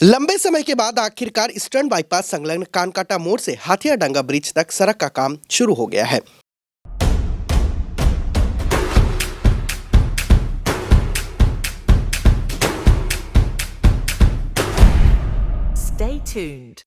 लंबे समय के बाद आखिरकार ईस्टर्न बाईपास संलग्न कानकाटा मोड़ से हाथियाडांगा ब्रिज तक सड़क का काम शुरू हो गया है। Stay tuned.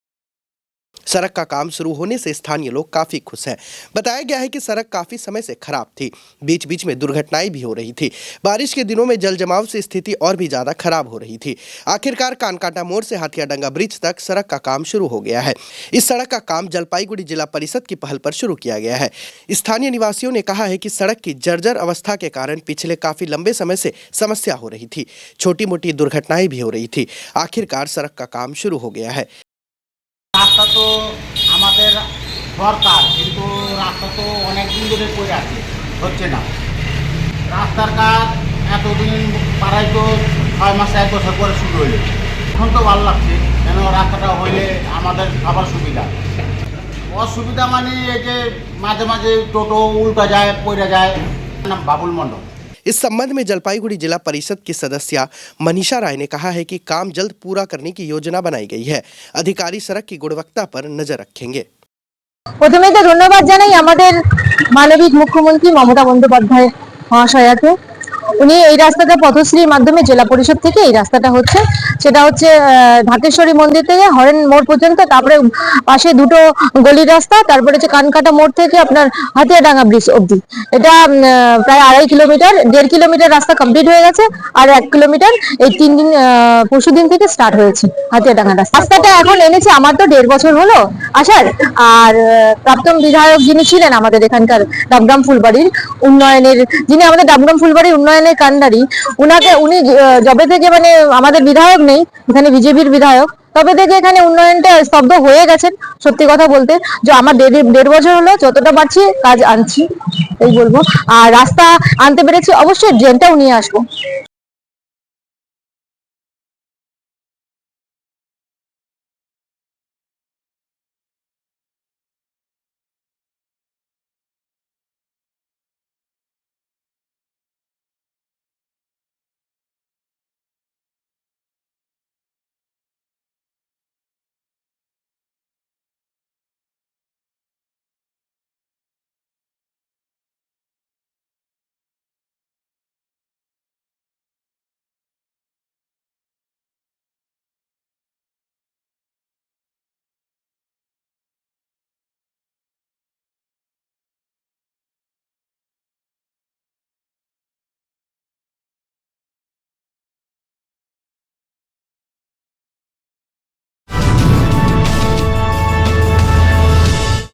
सड़क का काम शुरू होने से स्थानीय लोग काफी खुश हैं। बताया गया है कि सड़क काफी समय से खराब थी, बीच बीच में दुर्घटनाएं भी हो रही थी। बारिश के दिनों में जल जमाव से स्थिति और भी ज्यादा खराब हो रही थी। आखिरकार कानकाटा मोड़ से हाथियाडांगा ब्रिज तक सड़क का काम शुरू हो गया है। इस सड़क का काम जलपाईगुड़ी जिला परिषद की पहल पर शुरू किया गया है। स्थानीय निवासियों ने कहा है कि सड़क की जर्जर अवस्था के कारण पिछले काफी लंबे समय से समस्या हो रही थी, छोटी मोटी दुर्घटनाएं भी हो रही थी। आखिरकार सड़क का काम शुरू हो गया है। রাস্তা তো আমাদের দরকার, কিন্তু রাস্তা তো অনেক দিন ধরে পড়ে আছে, হচ্ছে না। রাস্তার কাজ এতদিন প্রায় তো 6 মাস 1 বছর পরে শুরু হলো। এখন তো ভালো লাগছে, কেন রাস্তাটা হইলে আমাদের আবার সুবিধা। অসুবিধা মানে এই যে মাঝে মাঝে টোটো উল্টা যায়, পড়ে যায়। নাম বাবুল মণ্ডল। इस संबंध में जलपाईगुड़ी जिला परिषद की सदस्य मनीषा राय ने कहा है कि काम जल्द पूरा करने की योजना बनाई गई है। अधिकारी सड़क की गुणवत्ता पर नजर रखेंगे। প্রথমে তো ধন্যবাদ জানাই আমাদের মানবিক মুখ্যমন্ত্রী মমতা বন্দ্যোপাধ্যায় মহাশয়াকে। উনি এই রাস্তাটা পথশ্রীর মাধ্যমে জেলা পরিষদ থেকে এই রাস্তাটা হচ্ছে, সেটা হচ্ছে ঢাকেশ্বরী মন্দির থেকে হরেন মোড় পর্যন্ত, তারপরে পাশে দুটো গলির রাস্তা, তারপরে হচ্ছে কানকাটা মোড় থেকে আপনার হাতিয়াডাঙ্গা ব্রিজ অবধি। এটা প্রায় 2.5 কিলোমিটার, 1.5 কিলোমিটার রাস্তা কমপ্লিট হয়ে গেছে, আর 1 কিলোমিটার এই 3 দিন পরশু দিন থেকে স্টার্ট হয়েছে হাতিয়াডাঙ্গা রাস্তাটা। এখন এনেছে আমার তো 1.5 বছর হলো আসার। আর প্রাক্তন বিধায়ক যিনি ছিলেন আমাদের এখানকার ডাবগ্রাম ফুলবাড়ির উন্নয়নের, যিনি আমাদের ডাবগ্রাম ফুলবাড়ির উন্নয়নের কান্ডারি, উনি যবে থেকে মানে আমাদের বিধায়ক নেই এখানে, বিজেপির বিধায়ক, তবে থেকে এখানে উন্নয়নটা স্তব্ধ হয়ে গেছেন। সত্যি কথা বলতে যে আমার 1.5 বছর হলো, যতটা পারছি কাজ আনছি এই বলবো। আর রাস্তা আনতে পেরেছি, অবশ্যই ড্রেনটাও নিয়ে আসবো।